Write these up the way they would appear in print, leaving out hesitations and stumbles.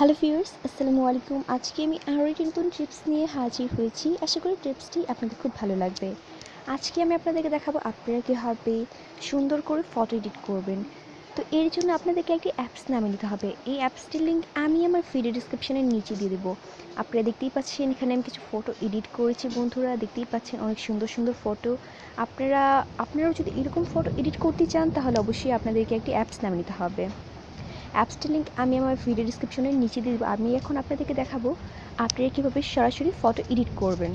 Hello viewers, আসসালামু আলাইকুম। আজকে আমি আরও একটি নতুন টিপস নিয়ে হাজির হয়েছি। আশা করি টিপসটি আপনাদের খুব ভালো লাগবে। আজকে আমি আপনাদেরকে দেখাবো আপনারা কীভাবে সুন্দর করে ফটো এডিট করবেন। তো এর জন্য আপনাদেরকে একটি অ্যাপস নামিয়ে নিতে হবে। এই অ্যাপসটির লিঙ্ক আমি আমার ভিডিও ডিসক্রিপশনের নিচে দিয়ে দেবো। আপনারা দেখতেই পাচ্ছেন এখানে আমি কিছু ফটো এডিট করেছি বন্ধুরা, দেখতেই পাচ্ছেন অনেক সুন্দর সুন্দর ফটো। আপনারাও যদি এরকম ফটো এডিট করতে চান তাহলে অবশ্যই আপনাদেরকে একটি অ্যাপস নামিয়ে নিতে হবে। অ্যাপসটির লিঙ্ক আমি আমার ভিডিও ডিসক্রিপশনের নিচে দিয়ে দেবো। আমি এখন আপনাদেরকে দেখাবো আপনারা কীভাবে সরাসরি ফটো এডিট করবেন।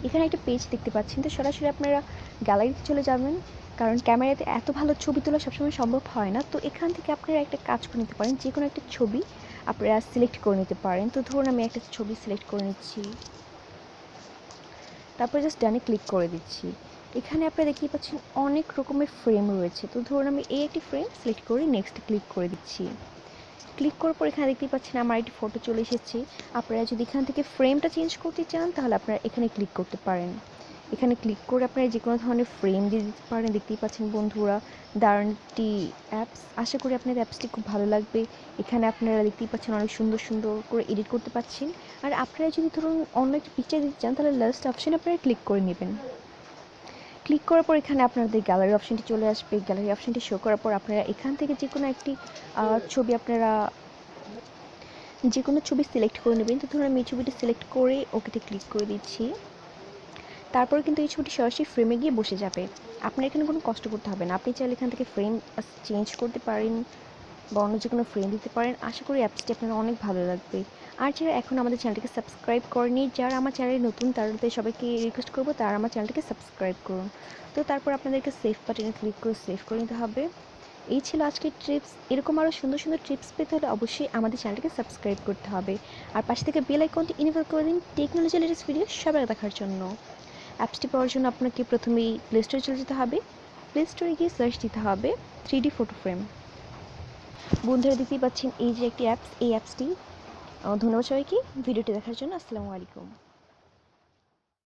এখানে একটা পেজ দেখতে পাচ্ছেন, তো সরাসরি আপনারা গ্যালারিতে চলে যাবেন, কারণ ক্যামেরাতে এত ভালো ছবি তোলা সবসময় সম্ভব হয় না। তো এখান থেকে আপনারা একটা কাজ করে নিতে পারেন, যে কোনো একটা ছবি আপনারা সিলেক্ট করে নিতে পারেন। তো ধরুন আমি একটা ছবি সিলেক্ট করে নিচ্ছি, তারপরে জাস্ট ডানে ক্লিক করে দিচ্ছি। এখানে আপনারা দেখতেই পাচ্ছেন অনেক রকমের ফ্রেম রয়েছে। তো ধরুন আমি এই একটি ফ্রেম সিলেক্ট করে নেক্সট ক্লিক করে দিচ্ছি। ক্লিক করার পর এখানে দেখতেই পাচ্ছেন আমার একটি ফটো চলে এসেছে। আপনারা যদি এখান থেকে ফ্রেমটা চেঞ্জ করতে চান তাহলে আপনারা এখানে ক্লিক করতে পারেন। এখানে ক্লিক করে আপনারা যে কোনো ধরনের ফ্রেম দিয়ে দিতে পারেন। দেখতেই পাচ্ছেন বন্ধুরা, দারুণ একটি অ্যাপস। আশা করি আপনাদের অ্যাপসটি খুব ভালো লাগবে। এখানে আপনারা দেখতেই পাচ্ছেন অনেক সুন্দর সুন্দর করে এডিট করতে পারছেন। আর আপনারা যদি ধরুন অন্য একটা পিকচার দিতে চান তাহলে লাস্ট অপশানে আপনারা ক্লিক করে নেবেন। ক্লিক করার পর এখানে আপনাদের গ্যালারি অপশানটি চলে আসবে। গ্যালারি অপশানটি শো করার পর আপনারা এখান থেকে যে কোনো একটি ছবি সিলেক্ট করে নেবেন। তো ধরুন আমি এই ছবিটি সিলেক্ট করে ওকেতে ক্লিক করে দিচ্ছি। তারপর কিন্তু এই ছবিটি সরাসরি ফ্রেমে গিয়ে বসে যাবে। আপনার এখানে কোনো কষ্ট করতে হবে না। আপনি চাইলে এখান থেকে ফ্রেম চেঞ্জ করতে পারেন বা অন্য যে কোনো ফ্রেম দিতে পারেন। আশা করি অ্যাপসটি আপনার অনেক ভালো লাগবে। আর যারা এখন আমাদের চ্যানেলটিকে সাবস্ক্রাইব করেনি, যারা আমার চ্যানেলে নতুন, তাদের সবাইকে রিকোয়েস্ট করবো তারা আমার চ্যানেলটিকে সাবস্ক্রাইব করুন। তো তারপর আপনাদেরকে সেভ বাটনে ক্লিক করে সেভ করে নিতে হবে। এই ছিল আজকের টিপস। এরকম আরও সুন্দর সুন্দর টিপস পেতে হলে অবশ্যই আমাদের চ্যানেলটিকে সাবস্ক্রাইব করতে হবে। আর পাশে থেকে বেল আইকনটি ইনেবল করে দিন টেকনোলজি লেটেস্ট ভিডিও সবার দেখার জন্য। অ্যাপসটি পাওয়ার জন্য আপনাকে প্রথমেই প্লে স্টোরে চলে যেতে হবে। প্লে স্টোরে গিয়ে সার্চ দিতে হবে 3D ফটো ফ্রেম। বন্ধুরা দেখতেই পাচ্ছেন এই যে একটি অ্যাপস, এই অ্যাপসটি। ধন্যবাদ সবাইকে ভিডিওটি দেখার জন্য। আসসালামু আলাইকুম।